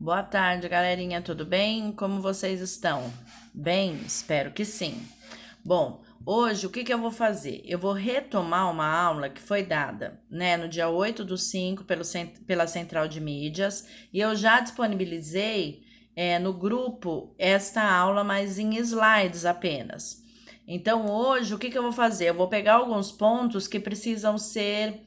Boa tarde, galerinha, tudo bem? Como vocês estão? Bem? Espero que sim. Bom, hoje o que eu vou fazer? Eu vou retomar uma aula que foi dada, né, no dia 8/5 pela Central de Mídias, e eu já disponibilizei no grupo esta aula, mas em slides apenas. Então, hoje, o que eu vou fazer? Eu vou pegar alguns pontos que precisam ser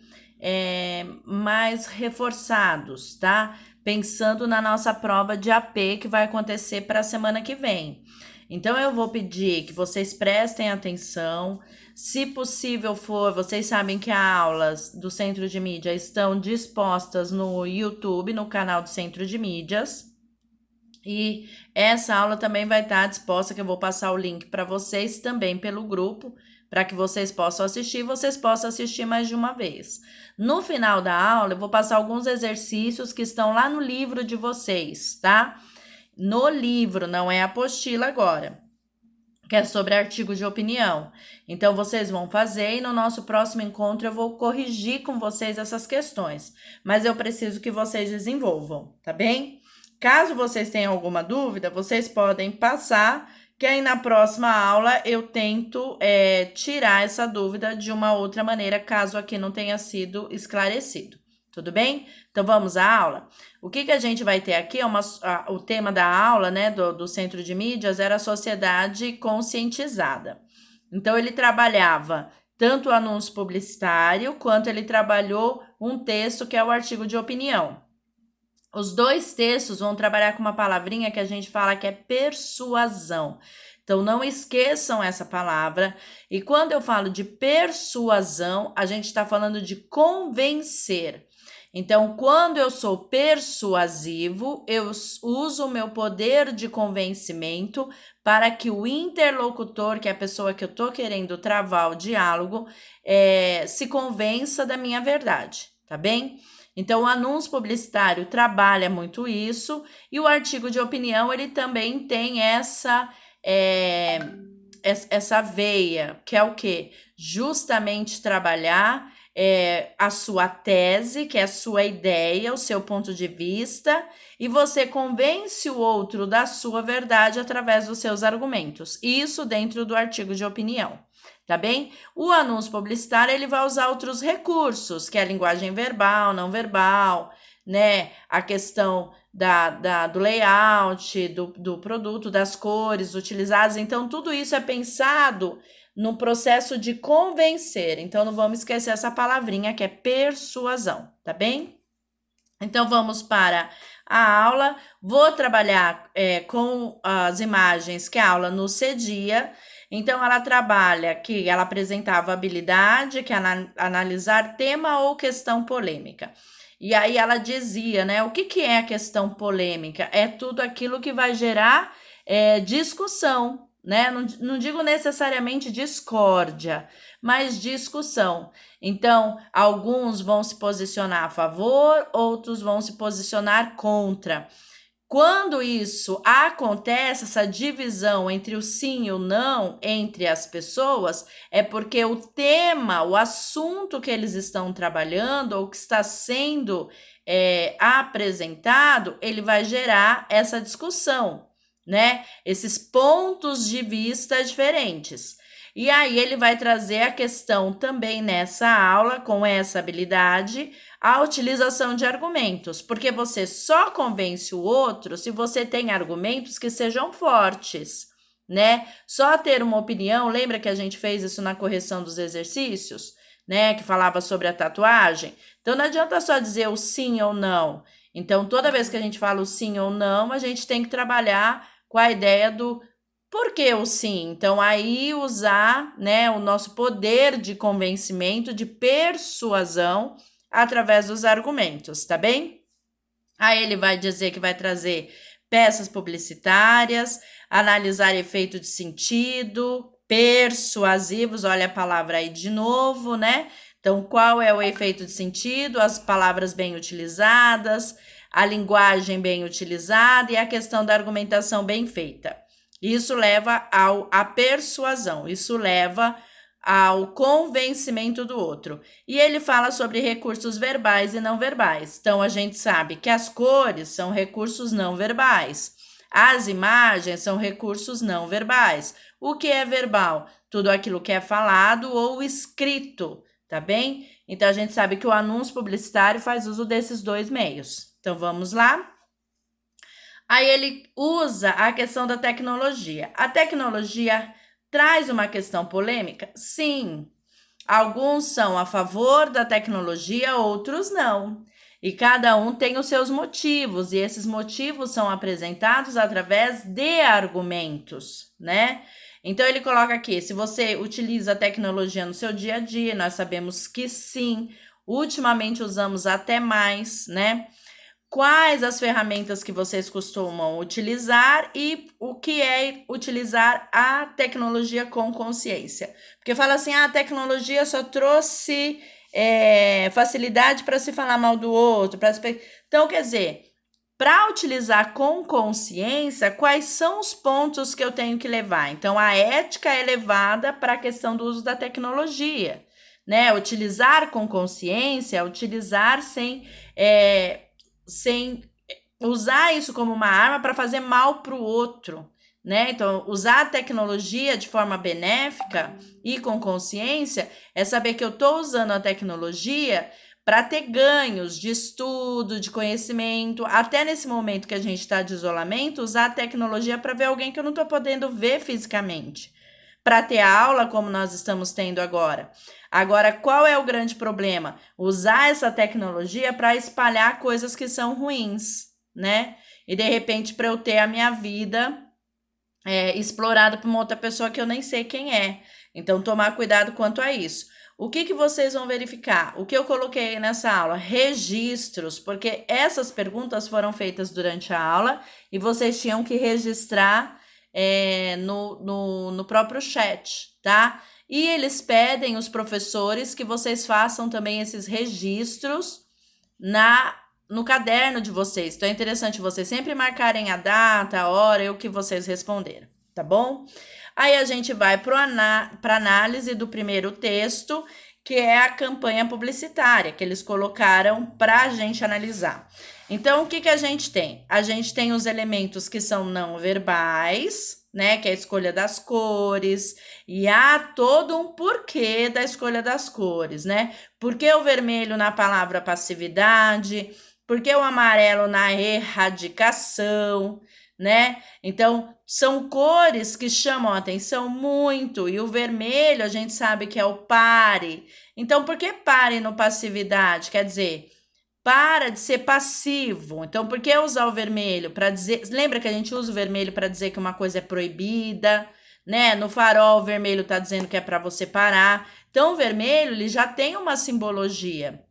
mais reforçados, tá? Pensando na nossa prova de AP que vai acontecer para a semana que vem. Então, eu vou pedir que vocês prestem atenção. Se possível for, vocês sabem que as aulas do Centro de Mídia estão dispostas no YouTube, no canal do Centro de Mídias. E essa aula também vai estar disposta, que eu vou passar o link para vocês também pelo grupo, para que vocês possam assistir mais de uma vez. No final da aula, eu vou passar alguns exercícios que estão lá no livro de vocês, tá? No livro, não é apostila agora, que é sobre artigo de opinião. Então, vocês vão fazer e no nosso próximo encontro eu vou corrigir com vocês essas questões. Mas eu preciso que vocês desenvolvam, tá bem? Caso vocês tenham alguma dúvida, vocês podem passar, que aí na próxima aula eu tento tirar essa dúvida de uma outra maneira, caso aqui não tenha sido esclarecido. Tudo bem? Então vamos à aula? O que a gente vai ter aqui o tema da aula, né, do Centro de Mídias era a sociedade conscientizada. Então ele trabalhava tanto o anúncio publicitário, quanto ele trabalhou um texto que é o artigo de opinião. Os dois textos vão trabalhar com uma palavrinha que a gente fala que é persuasão. Então, não esqueçam essa palavra. E quando eu falo de persuasão, a gente está falando de convencer. Então, quando eu sou persuasivo, eu uso o meu poder de convencimento para que o interlocutor, que é a pessoa que eu estou querendo travar o diálogo, se convença da minha verdade, tá bem? Então, o anúncio publicitário trabalha muito isso, e o artigo de opinião, ele também tem essa veia, que é o quê? Justamente trabalhar a sua tese, que é a sua ideia, o seu ponto de vista, e você convence o outro da sua verdade através dos seus argumentos. Isso dentro do artigo de opinião. Tá bem? O anúncio publicitário, ele vai usar outros recursos, que é a linguagem verbal, não verbal, né? A questão do layout, do produto, das cores utilizadas. Então, tudo isso é pensado no processo de convencer. Então, não vamos esquecer essa palavrinha que é persuasão, tá bem? Então, vamos para a aula. Vou trabalhar com as imagens que a aula nos cedia. Então, ela trabalha que ela apresentava habilidade, que é analisar tema ou questão polêmica. E aí ela dizia, né, o que é a questão polêmica? É tudo aquilo que vai gerar discussão, né? Não digo necessariamente discórdia, mas discussão. Então, alguns vão se posicionar a favor, outros vão se posicionar contra. Quando isso acontece, essa divisão entre o sim e o não entre as pessoas, é porque o tema, o assunto que eles estão trabalhando ou que está sendo apresentado, ele vai gerar essa discussão, né? Esses pontos de vista diferentes. E aí ele vai trazer a questão também nessa aula, com essa habilidade, a utilização de argumentos, porque você só convence o outro se você tem argumentos que sejam fortes, né? Só ter uma opinião, lembra que a gente fez isso na correção dos exercícios, né? Que falava sobre a tatuagem. Então não adianta só dizer o sim ou não. Então, toda vez que a gente fala o sim ou não, a gente tem que trabalhar com a ideia do por que o sim? Então, aí usar, né, o nosso poder de convencimento, de persuasão, através dos argumentos, tá bem? Aí ele vai dizer que vai trazer peças publicitárias, analisar efeito de sentido, persuasivos, olha a palavra aí de novo, né? Então, qual é o efeito de sentido? As palavras bem utilizadas, a linguagem bem utilizada e a questão da argumentação bem feita. Isso leva à persuasão, isso leva ao convencimento do outro. E ele fala sobre recursos verbais e não verbais. Então, a gente sabe que as cores são recursos não verbais. As imagens são recursos não verbais. O que é verbal? Tudo aquilo que é falado ou escrito, tá bem? Então, a gente sabe que o anúncio publicitário faz uso desses dois meios. Então, vamos lá? Aí ele usa a questão da tecnologia. A tecnologia traz uma questão polêmica? Sim. Alguns são a favor da tecnologia, outros não. E cada um tem os seus motivos, e esses motivos são apresentados através de argumentos, né? Então ele coloca aqui, se você utiliza a tecnologia no seu dia a dia, nós sabemos que sim, ultimamente usamos até mais, né? Quais as ferramentas que vocês costumam utilizar e o que é utilizar a tecnologia com consciência? Porque fala assim, a tecnologia só trouxe facilidade para se falar mal do outro. Então, quer dizer, para utilizar com consciência, quais são os pontos que eu tenho que levar? Então, a ética é levada para a questão do uso da tecnologia, né? Utilizar com consciência, utilizar sem usar isso como uma arma para fazer mal para o outro, né? Então, usar a tecnologia de forma benéfica e com consciência é saber que eu estou usando a tecnologia para ter ganhos de estudo, de conhecimento, até nesse momento que a gente está de isolamento, usar a tecnologia para ver alguém que eu não estou podendo ver fisicamente, para ter aula como nós estamos tendo agora. Agora, qual é o grande problema? Usar essa tecnologia para espalhar coisas que são ruins, né? E de repente, para eu ter a minha vida explorada por uma outra pessoa que eu nem sei quem é. Então, tomar cuidado quanto a isso. O que vocês vão verificar? O que eu coloquei nessa aula? Registros, porque essas perguntas foram feitas durante a aula e vocês tinham que registrar no próprio chat, tá? E eles pedem, os professores, que vocês façam também esses registros no caderno de vocês. Então, é interessante vocês sempre marcarem a data, a hora e o que vocês responderam, tá bom? Aí a gente vai para análise do primeiro texto, que é a campanha publicitária, que eles colocaram para a gente analisar. Então, o que a gente tem? A gente tem os elementos que são não verbais, né? Que é a escolha das cores, e há todo um porquê da escolha das cores, né? Por que o vermelho na palavra passividade? Por que o amarelo na erradicação, né? Então, são cores que chamam a atenção muito, e o vermelho a gente sabe que é o pare. Então, por que pare no passividade? Quer dizer, para de ser passivo. Então, por que usar o vermelho? Para dizer. Lembra que a gente usa o vermelho para dizer que uma coisa é proibida, né? No farol, o vermelho está dizendo que é para você parar. Então, o vermelho ele já tem uma simbologia.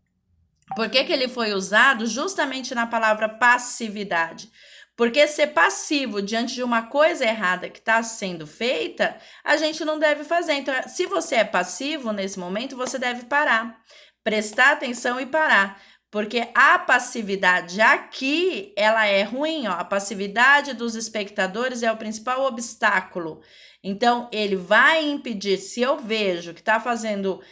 Por que ele foi usado justamente na palavra passividade? Porque ser passivo diante de uma coisa errada que está sendo feita, a gente não deve fazer. Então, se você é passivo nesse momento, você deve parar, prestar atenção e parar. Porque a passividade aqui, ela é ruim, ó. A passividade dos espectadores é o principal obstáculo. Então, ele vai impedir, se eu vejo que está fazendo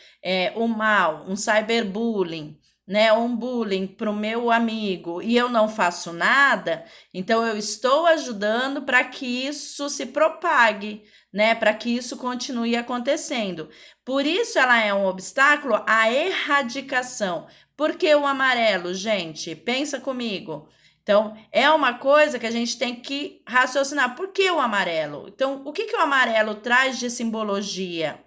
o mal, um cyberbullying, né, um bullying para o meu amigo e eu não faço nada, então eu estou ajudando para que isso se propague, né, para que isso continue acontecendo. Por isso ela é um obstáculo à erradicação. Por que o amarelo, gente? Pensa comigo. Então, é uma coisa que a gente tem que raciocinar. Por que o amarelo? Então, o que o amarelo traz de simbologia?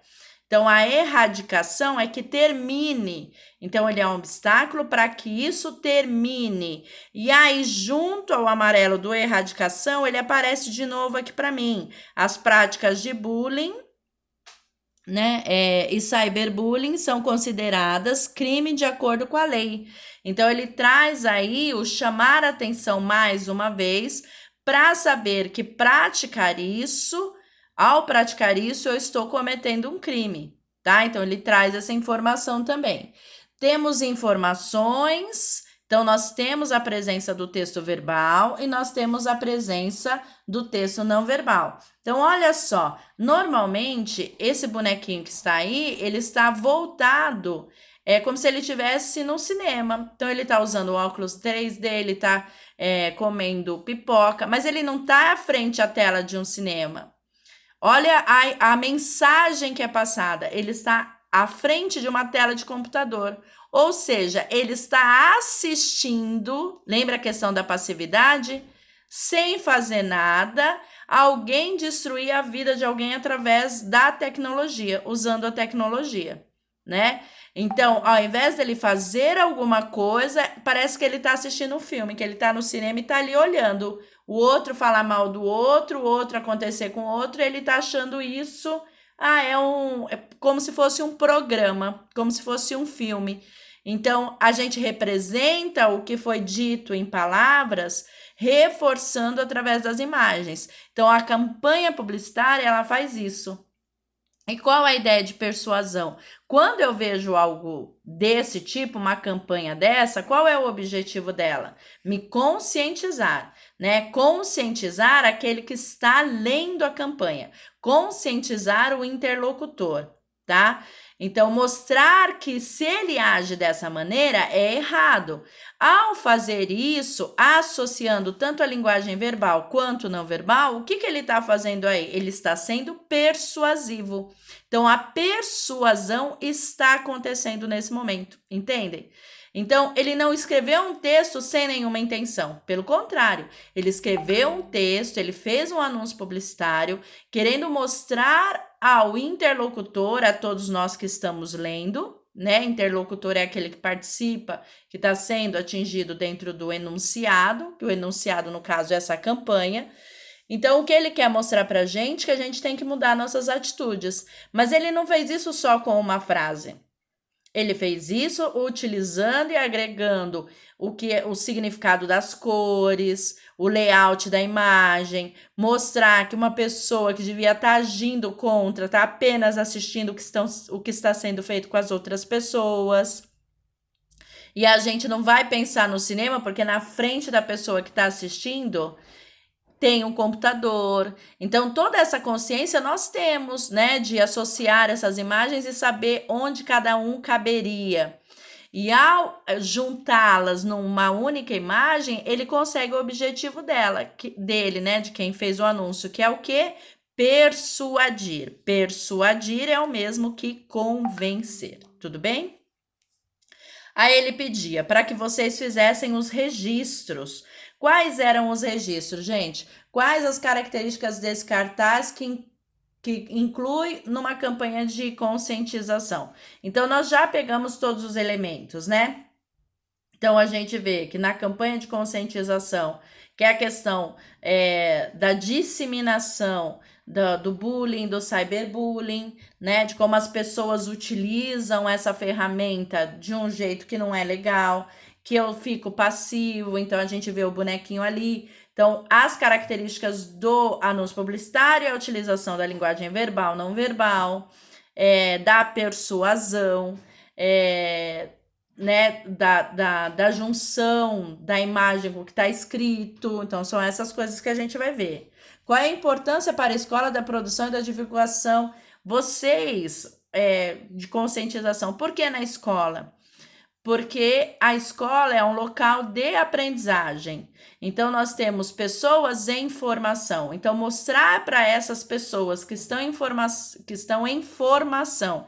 Então, a erradicação é que termine. Então, ele é um obstáculo para que isso termine. E aí, junto ao amarelo do erradicação, ele aparece de novo aqui para mim. As práticas de bullying, né, e cyberbullying são consideradas crime de acordo com a lei. Então, ele traz aí o chamar a atenção mais uma vez para saber que ao praticar isso, eu estou cometendo um crime, tá? Então, ele traz essa informação também. Temos informações Então, nós temos a presença do texto verbal e nós temos a presença do texto não verbal. Então, olha só, normalmente, esse bonequinho que está aí, ele está voltado, é como se ele estivesse no cinema. Então, ele está usando o óculos 3D, ele está comendo pipoca, mas ele não está à frente à tela de um cinema. Olha a mensagem que é passada, ele está à frente de uma tela de computador. Ou seja, ele está assistindo, lembra a questão da passividade? Sem fazer nada, alguém destruir a vida de alguém através da tecnologia, usando a tecnologia, né? Então, ao invés dele fazer alguma coisa, parece que ele está assistindo um filme, que ele está no cinema e está ali olhando o outro falar mal do outro, o outro acontecer com o outro, ele está achando isso, é como se fosse um programa, como se fosse um filme. Então, a gente representa o que foi dito em palavras, reforçando através das imagens. Então, a campanha publicitária, ela faz isso. E qual a ideia de persuasão? Quando eu vejo algo desse tipo, uma campanha dessa, qual é o objetivo dela? Me conscientizar, né? Conscientizar aquele que está lendo a campanha, conscientizar o interlocutor, tá? Então, mostrar que se ele age dessa maneira é errado. Ao fazer isso, associando tanto a linguagem verbal quanto não verbal, o que ele está fazendo aí? Ele está sendo persuasivo. Então, a persuasão está acontecendo nesse momento, entendem? Então, ele não escreveu um texto sem nenhuma intenção. Pelo contrário, ele escreveu um texto, ele fez um anúncio publicitário, querendo mostrar ao interlocutor, a todos nós que estamos lendo, né? Interlocutor é aquele que participa, que está sendo atingido dentro do enunciado, que o enunciado, no caso, é essa campanha. Então, o que ele quer mostrar para a gente é que a gente tem que mudar nossas atitudes. Mas ele não fez isso só com uma frase. Ele fez isso utilizando e agregando o significado das cores, o layout da imagem, mostrar que uma pessoa que devia estar agindo contra, está apenas assistindo o que está sendo feito com as outras pessoas. E a gente não vai pensar no cinema porque na frente da pessoa que está assistindo tem um computador. Então, toda essa consciência nós temos, né, de associar essas imagens e saber onde cada um caberia. E ao juntá-las numa única imagem, ele consegue o objetivo dele, né, de quem fez o anúncio, que é o quê? Persuadir. Persuadir é o mesmo que convencer, tudo bem? Aí ele pedia para que vocês fizessem os registros. Quais eram os registros, gente? Quais as características desse cartaz que inclui numa campanha de conscientização? Então, nós já pegamos todos os elementos, né? Então, a gente vê que na campanha de conscientização, que é a questão da disseminação do bullying, do cyberbullying, né? De como as pessoas utilizam essa ferramenta de um jeito que não é legal, que eu fico passivo, então a gente vê o bonequinho ali. Então, as características do anúncio publicitário é a utilização da linguagem verbal, não verbal, da persuasão, né, da junção da imagem com o que está escrito. Então, são essas coisas que a gente vai ver. Qual é a importância para a escola da produção e da divulgação? Vocês, de conscientização, por que na escola? Porque a escola é um local de aprendizagem. Então, nós temos pessoas em formação. Então, mostrar para essas pessoas que estão em formação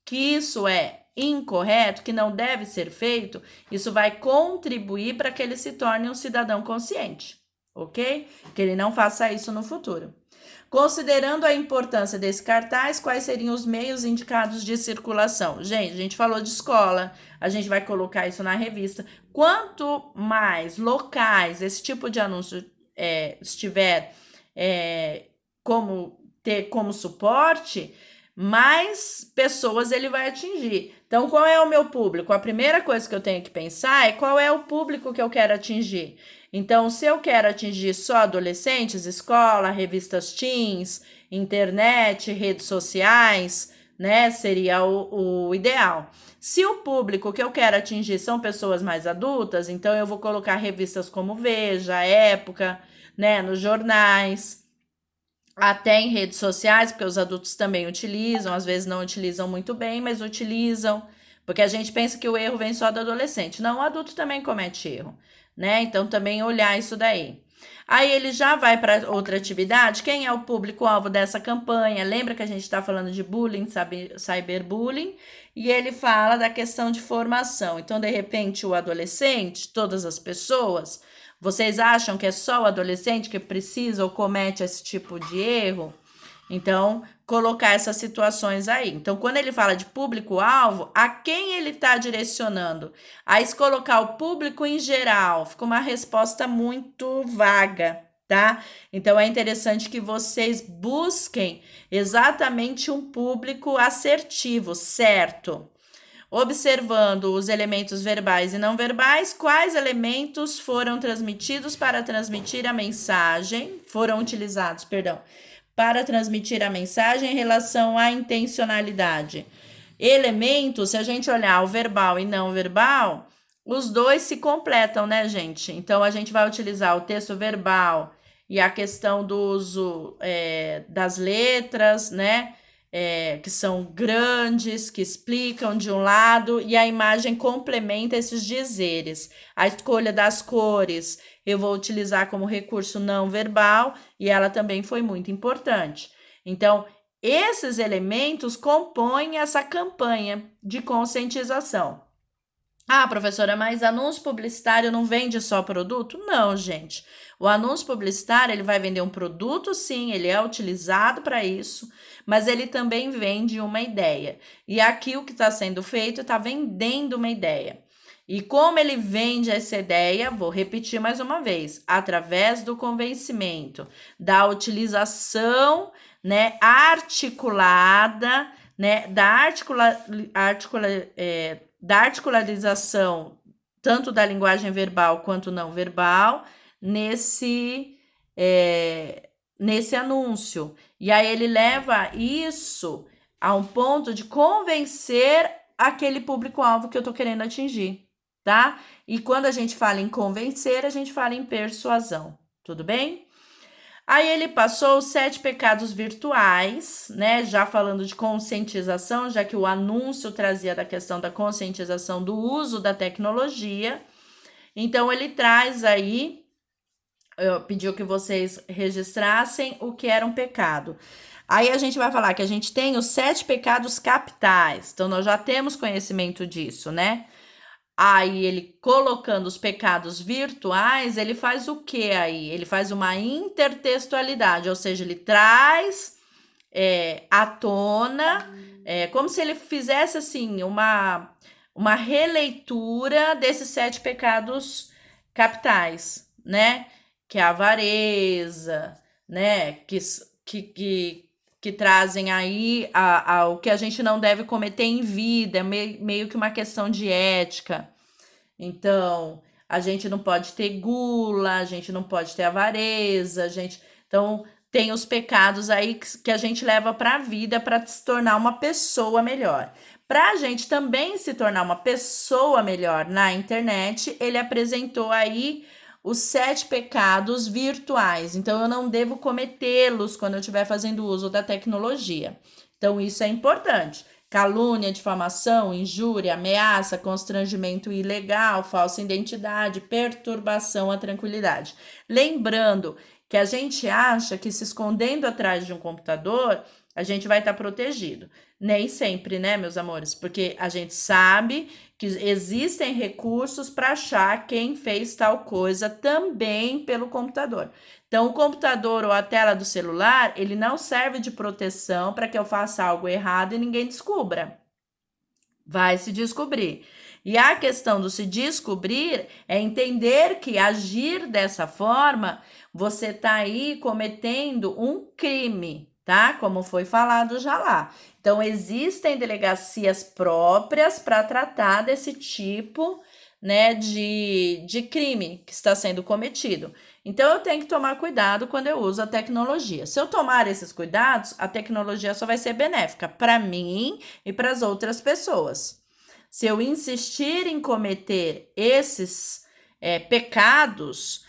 que isso é incorreto, que não deve ser feito, isso vai contribuir para que ele se torne um cidadão consciente, ok? Que ele não faça isso no futuro. Considerando a importância desse cartaz, quais seriam os meios indicados de circulação? Gente, a gente falou de escola, a gente vai colocar isso na revista. Quanto mais locais esse tipo de anúncio estiver como suporte, mais pessoas ele vai atingir. Então, qual é o meu público? A primeira coisa que eu tenho que pensar é qual é o público que eu quero atingir. Então, se eu quero atingir só adolescentes, escola, revistas teens, internet, redes sociais, né? Seria o ideal. Se o público que eu quero atingir são pessoas mais adultas, então eu vou colocar revistas como Veja, Época, né? Nos jornais, até em redes sociais, porque os adultos também utilizam, às vezes não utilizam muito bem, mas utilizam, porque a gente pensa que o erro vem só do adolescente. Não, o adulto também comete erro, né? Então também olhar isso daí. Aí ele já vai para outra atividade. Quem é o público-alvo dessa campanha? Lembra que a gente está falando de bullying, cyberbullying? E ele fala da questão de formação. Então, de repente, o adolescente, todas as pessoas, vocês acham que é só o adolescente que precisa ou comete esse tipo de erro? Então, colocar essas situações aí. Então, quando ele fala de público-alvo, a quem ele está direcionando? Aí, se colocar o público em geral, fica uma resposta muito vaga, tá? Então, é interessante que vocês busquem exatamente um público assertivo, certo? Observando os elementos verbais e não verbais, quais elementos foram transmitidos para transmitir a mensagem, foram utilizados, perdão, para transmitir a mensagem em relação à intencionalidade. Elementos, se a gente olhar o verbal e não verbal, os dois se completam, né, gente? Então, a gente vai utilizar o texto verbal e a questão do uso das letras, né? Que são grandes, que explicam de um lado, e a imagem complementa esses dizeres. A escolha das cores eu vou utilizar como recurso não verbal, e ela também foi muito importante. Então, esses elementos compõem essa campanha de conscientização. Ah, professora, mas anúncio publicitário não vende só produto? Não, gente. O anúncio publicitário, ele vai vender um produto, sim, ele é utilizado para isso, mas ele também vende uma ideia. E aqui o que está sendo feito está vendendo uma ideia. E como ele vende essa ideia, vou repetir mais uma vez, através do convencimento, da utilização, né, articulada, né, da articularização tanto da linguagem verbal quanto não verbal nesse anúncio. E aí ele leva isso a um ponto de convencer aquele público-alvo que eu tô querendo atingir, tá? E quando a gente fala em convencer, a gente fala em persuasão, tudo bem? Aí ele passou os 7 pecados virtuais, né? Já falando de conscientização, já que o anúncio trazia da questão da conscientização do uso da tecnologia. Então, ele traz aí, pediu que vocês registrassem o que era um pecado. Aí a gente vai falar que a gente tem os 7 pecados capitais. Então, nós já temos conhecimento disso, né? Aí ele colocando os pecados virtuais, ele faz o que aí? Ele faz uma intertextualidade, ou seja, ele traz à tona, como se ele fizesse assim uma releitura desses 7 pecados capitais, né? Que é a avareza, né? Que trazem aí o que a gente não deve cometer em vida, meio que uma questão de ética. Então, a gente não pode ter gula, a gente não pode ter avareza, então tem os pecados aí que a gente leva para a vida para se tornar uma pessoa melhor. Para a gente também se tornar uma pessoa melhor na internet, ele apresentou aí os 7 pecados virtuais. Então, eu não devo cometê-los quando eu estiver fazendo uso da tecnologia. Então, isso é importante. Calúnia, difamação, injúria, ameaça, constrangimento ilegal, falsa identidade, perturbação à tranquilidade. Lembrando que a gente acha que se escondendo atrás de um computador, a gente vai estar protegido. Nem sempre, né, meus amores? Porque a gente sabe que existem recursos para achar quem fez tal coisa também pelo computador. Então, o computador ou a tela do celular, ele não serve de proteção para que eu faça algo errado e ninguém descubra. Vai se descobrir. E a questão do se descobrir é entender que agir dessa forma, você está aí cometendo um crime, tá? Como foi falado já lá. Então, existem delegacias próprias para tratar desse tipo, né, de crime que está sendo cometido. Então, eu tenho que tomar cuidado quando eu uso a tecnologia. Se eu tomar esses cuidados, a tecnologia só vai ser benéfica para mim e para as outras pessoas. Se eu insistir em cometer esses pecados,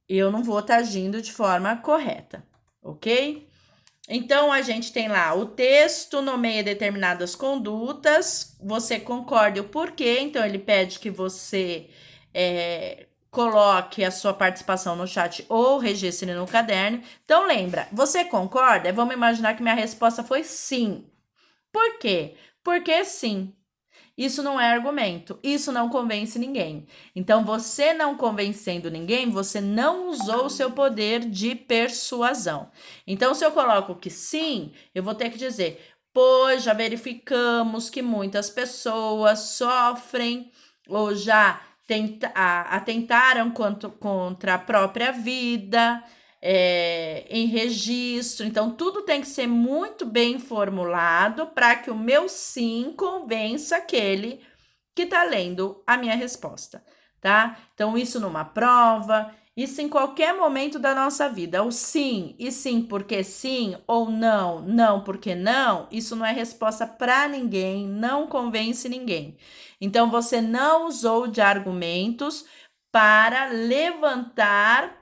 eu não vou estar agindo de forma correta, ok? Então, a gente tem lá, o texto nomeia determinadas condutas, você concorda o porquê, então ele pede que você coloque a sua participação no chat ou registre no caderno. Então, lembra, você concorda? Vamos imaginar que minha resposta foi sim. Por quê? Porque sim. Isso não é argumento, isso não convence ninguém. Então, você não convencendo ninguém, você não usou o seu poder de persuasão. Então, se eu coloco que sim, eu vou ter que dizer, pois já verificamos que muitas pessoas sofrem ou já atentaram contra a própria vida, em registro. Então, tudo tem que ser muito bem formulado para que o meu sim convença aquele que está lendo a minha resposta, tá? Então, isso numa prova, isso em qualquer momento da nossa vida. O sim e sim porque sim, ou não, não porque não, isso não é resposta para ninguém, não convence ninguém. Então, você não usou de argumentos para levantar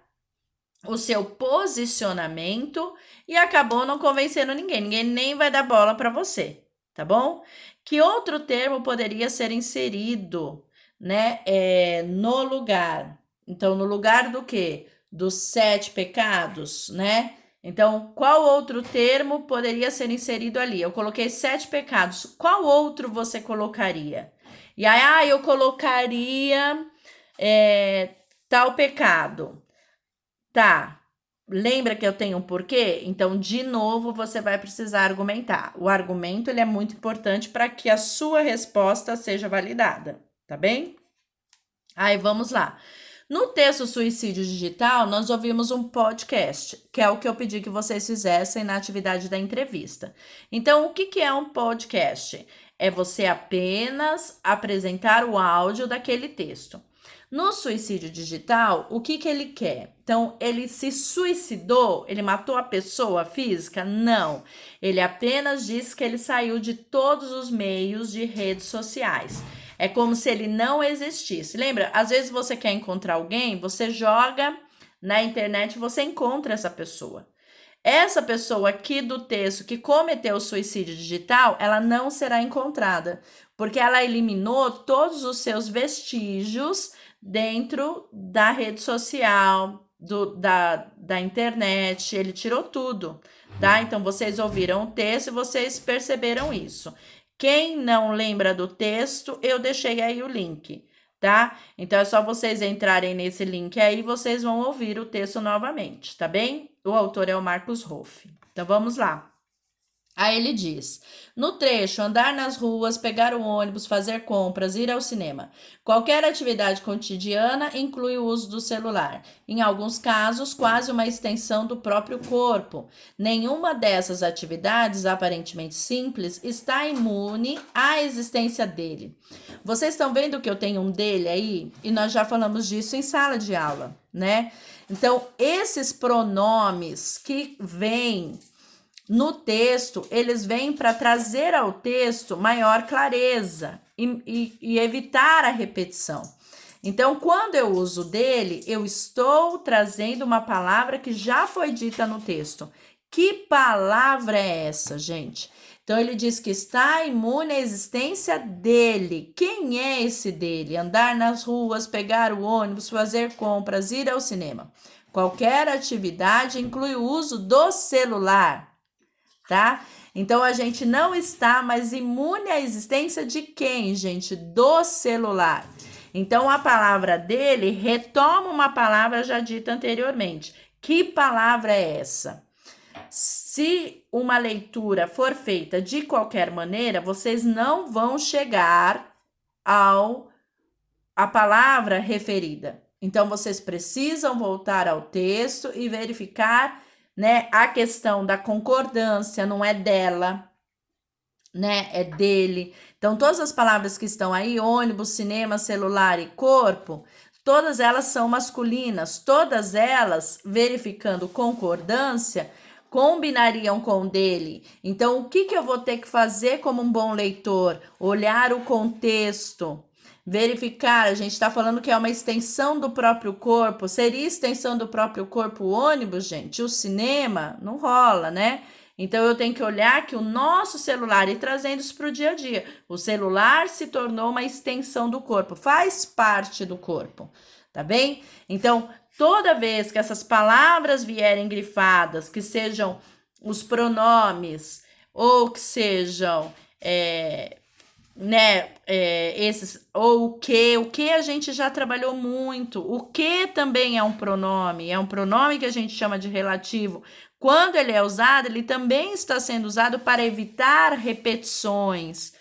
o seu posicionamento e acabou não convencendo ninguém. Ninguém nem vai dar bola para você, tá bom? Que outro termo poderia ser inserido, né, no lugar? Então, no lugar do quê? Dos 7 pecados, né? Então, qual outro termo poderia ser inserido ali? Eu coloquei 7 pecados. Qual outro você colocaria? E aí, eu colocaria tal pecado. Tá, lembra que eu tenho um porquê? Então, de novo, você vai precisar argumentar. O argumento ele é muito importante para que a sua resposta seja validada, tá bem? Aí, vamos lá. No texto Suicídio Digital, nós ouvimos um podcast, que é o que eu pedi que vocês fizessem na atividade da entrevista. Então, o que é um podcast? É você apenas apresentar o áudio daquele texto. No suicídio digital, o que ele quer? Então, ele se suicidou? Ele matou a pessoa física? Não. Ele apenas disse que ele saiu de todos os meios de redes sociais. É como se ele não existisse. Lembra? Às vezes você quer encontrar alguém, você joga na internet e você encontra essa pessoa. Essa pessoa aqui do texto que cometeu o suicídio digital, ela não será encontrada, porque ela eliminou todos os seus vestígios dentro da rede social, da internet, ele tirou tudo, tá? Então, vocês ouviram o texto e vocês perceberam isso. Quem não lembra do texto, eu deixei aí o link, tá? Então, é só vocês entrarem nesse link aí, vocês vão ouvir o texto novamente, tá bem? O autor é o Marcos Rolf. Então, vamos lá. Aí ele diz, no trecho, andar nas ruas, pegar o ônibus, fazer compras, ir ao cinema. Qualquer atividade cotidiana inclui o uso do celular. Em alguns casos, quase uma extensão do próprio corpo. Nenhuma dessas atividades, aparentemente simples, está imune à existência dele. Vocês estão vendo que eu tenho um dele aí? E nós já falamos disso em sala de aula, né? Então, esses pronomes que vêm no texto, eles vêm para trazer ao texto maior clareza e evitar a repetição. Então, quando eu uso dele, eu estou trazendo uma palavra que já foi dita no texto. Que palavra é essa, gente? Então, ele diz que está imune à existência dele. Quem é esse dele? Andar nas ruas, pegar o ônibus, fazer compras, ir ao cinema. Qualquer atividade inclui o uso do celular, tá? Então, a gente não está mais imune à existência de quem, gente? Do celular. Então, a palavra dele retoma uma palavra já dita anteriormente. Que palavra é essa? Se uma leitura for feita de qualquer maneira, vocês não vão chegar à palavra referida. Então, vocês precisam voltar ao texto e verificar, né, a questão da concordância, não é dela, né, é dele. Então, todas as palavras que estão aí, ônibus, cinema, celular e corpo, todas elas são masculinas, todas elas, verificando concordância, combinariam com o dele. Então, o que eu vou ter que fazer como um bom leitor? Olhar o contexto, verificar. A gente está falando que é uma extensão do próprio corpo. Seria extensão do próprio corpo o ônibus, gente? O cinema? Não rola, né? Então, eu tenho que olhar que o nosso celular, e trazendo isso para o dia a dia, o celular se tornou uma extensão do corpo, faz parte do corpo, tá bem? Então, toda vez que essas palavras vierem grifadas, que sejam os pronomes, ou que sejam, esses, ou o que a gente já trabalhou muito, o que também é um pronome que a gente chama de relativo. Quando ele é usado, ele também está sendo usado para evitar repetições.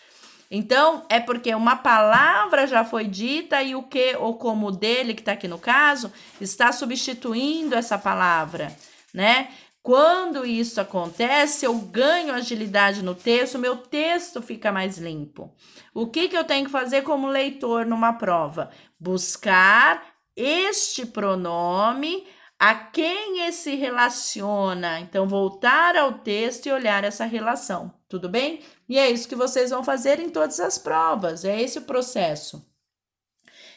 Então, é porque uma palavra já foi dita e o que ou como dele, que está aqui no caso, está substituindo essa palavra, né? Quando isso acontece, eu ganho agilidade no texto, meu texto fica mais limpo. O que eu tenho que fazer como leitor numa prova? Buscar este pronome, a quem ele se relaciona. Então, voltar ao texto e olhar essa relação, tudo bem? E é isso que vocês vão fazer em todas as provas, é esse o processo.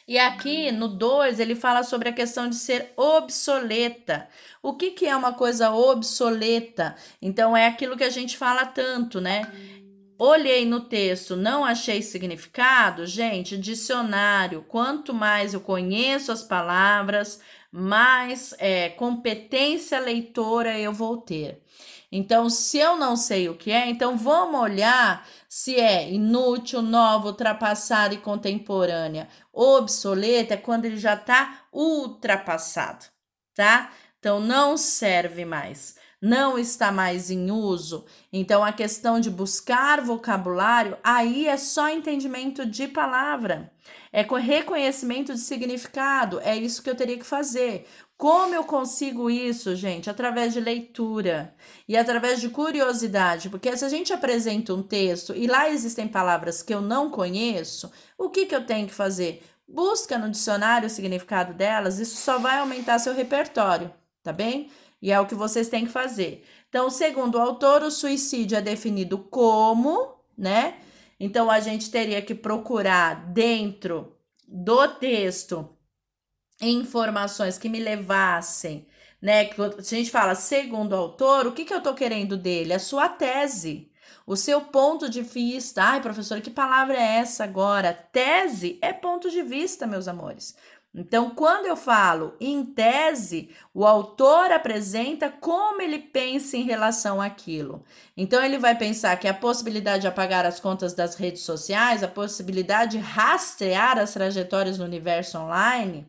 E aqui no 2 ele fala sobre a questão de ser obsoleta. O que é uma coisa obsoleta? Então, é aquilo que a gente fala tanto, né? Olhei no texto, não achei significado. Gente, dicionário, quanto mais eu conheço as palavras, mais competência leitora eu vou ter. Então, se eu não sei o que é, então vamos olhar se é inútil, nova, ultrapassada e contemporânea. Obsoleta é quando ele já está ultrapassado, tá? Então, não serve mais, não está mais em uso. Então, a questão de buscar vocabulário, aí é só entendimento de palavra, é reconhecimento de significado, é isso que eu teria que fazer. Como eu consigo isso, gente? Através de leitura e através de curiosidade, porque se a gente apresenta um texto e lá existem palavras que eu não conheço, o que eu tenho que fazer? Busca no dicionário o significado delas, isso só vai aumentar seu repertório, tá bem? E é o que vocês têm que fazer. Então, segundo o autor, o suicídio é definido como, né? Então, a gente teria que procurar dentro do texto informações que me levassem, né? Se a gente fala segundo o autor, o que eu tô querendo dele? A sua tese, o seu ponto de vista. Ai, professora, que palavra é essa agora? Tese é ponto de vista, meus amores. Então, quando eu falo em tese, o autor apresenta como ele pensa em relação àquilo. Então, ele vai pensar que a possibilidade de apagar as contas das redes sociais, a possibilidade de rastrear as trajetórias no universo online,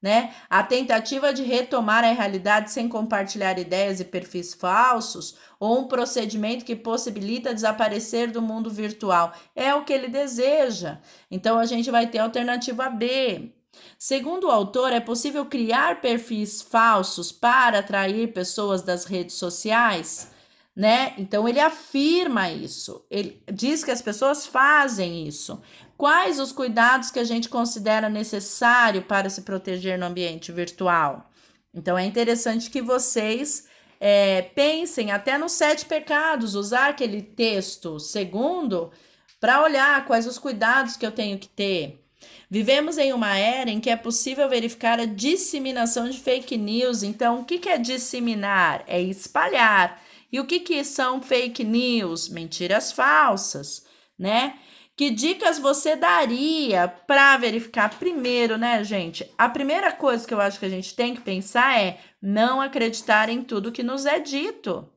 né? A tentativa de retomar a realidade sem compartilhar ideias e perfis falsos, ou um procedimento que possibilita desaparecer do mundo virtual, é o que ele deseja. Então, a gente vai ter a alternativa B. Segundo o autor, é possível criar perfis falsos para atrair pessoas das redes sociais, né? Então, ele afirma isso. Ele diz que as pessoas fazem isso. Quais os cuidados que a gente considera necessário para se proteger no ambiente virtual? Então, é interessante que vocês pensem até nos 7 pecados, usar aquele texto segundo para olhar quais os cuidados que eu tenho que ter. Vivemos em uma era em que é possível verificar a disseminação de fake news. Então, o que é disseminar? É espalhar. E o que são fake news? Mentiras falsas, né? Que dicas você daria para verificar? Primeiro, né, gente? A primeira coisa que eu acho que a gente tem que pensar é não acreditar em tudo que nos é dito.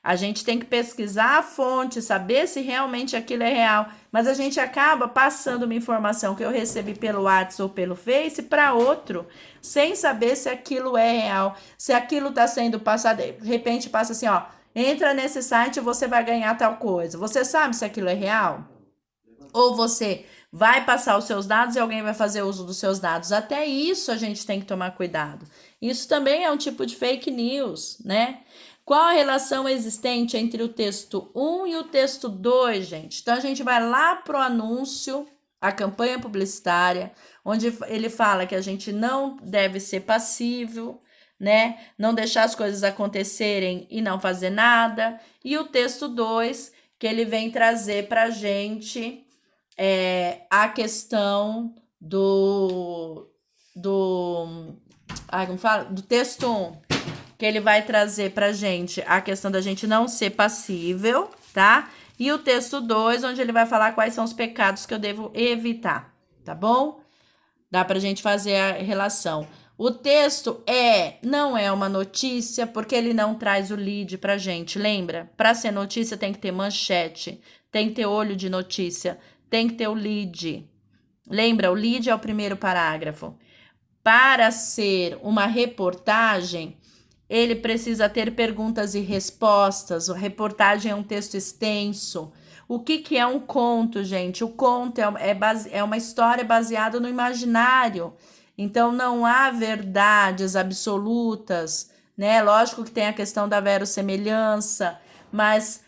A gente tem que pesquisar a fonte, saber se realmente aquilo é real. Mas a gente acaba passando uma informação que eu recebi pelo WhatsApp ou pelo Face para outro, sem saber se aquilo é real, se aquilo está sendo passado. De repente passa assim, ó, entra nesse site e você vai ganhar tal coisa. Você sabe se aquilo é real? Ou você vai passar os seus dados e alguém vai fazer uso dos seus dados. Até isso a gente tem que tomar cuidado. Isso também é um tipo de fake news, né? Qual a relação existente entre o texto 1 e o texto 2, gente? Então, a gente vai lá pro anúncio, a campanha publicitária, onde ele fala que a gente não deve ser passivo, né? Não deixar as coisas acontecerem e não fazer nada. E o texto 2, que ele vem trazer pra gente a questão do como fala? Do texto 1, que ele vai trazer pra gente a questão da gente não ser passível, tá? E o texto 2, onde ele vai falar quais são os pecados que eu devo evitar, tá bom? Dá pra gente fazer a relação. O texto não é uma notícia, porque ele não traz o lead pra gente, lembra? Pra ser notícia tem que ter manchete, tem que ter olho de notícia, tem que ter o lead. Lembra? O lead é o primeiro parágrafo. Para ser uma reportagem, ele precisa ter perguntas e respostas. A reportagem é um texto extenso. O que é um conto, gente? O conto é uma história baseada no imaginário. Então, não há verdades absolutas, né? Lógico que tem a questão da verossemelhança, mas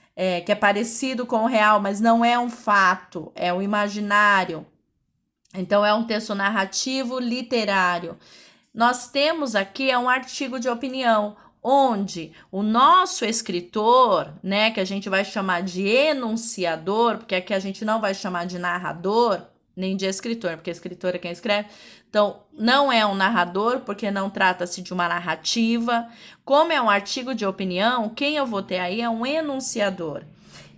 que é parecido com o real, mas não é um fato, é o imaginário. Então, é um texto narrativo literário. Nós temos aqui um artigo de opinião, onde o nosso escritor, né, que a gente vai chamar de enunciador, porque aqui a gente não vai chamar de narrador, nem de escritor, porque escritor é quem escreve. Então, não é um narrador, porque não trata-se de uma narrativa. Como é um artigo de opinião, quem eu vou ter aí é um enunciador.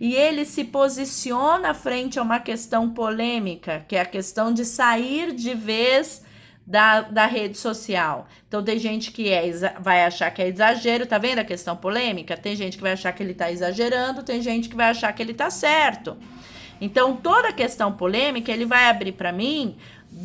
E ele se posiciona frente a uma questão polêmica, que é a questão de sair de vez da rede social. Então, tem gente que vai achar que é exagero, tá vendo a questão polêmica? Tem gente que vai achar que ele tá exagerando, tem gente que vai achar que ele tá certo. Então, toda a questão polêmica, ele vai abrir para mim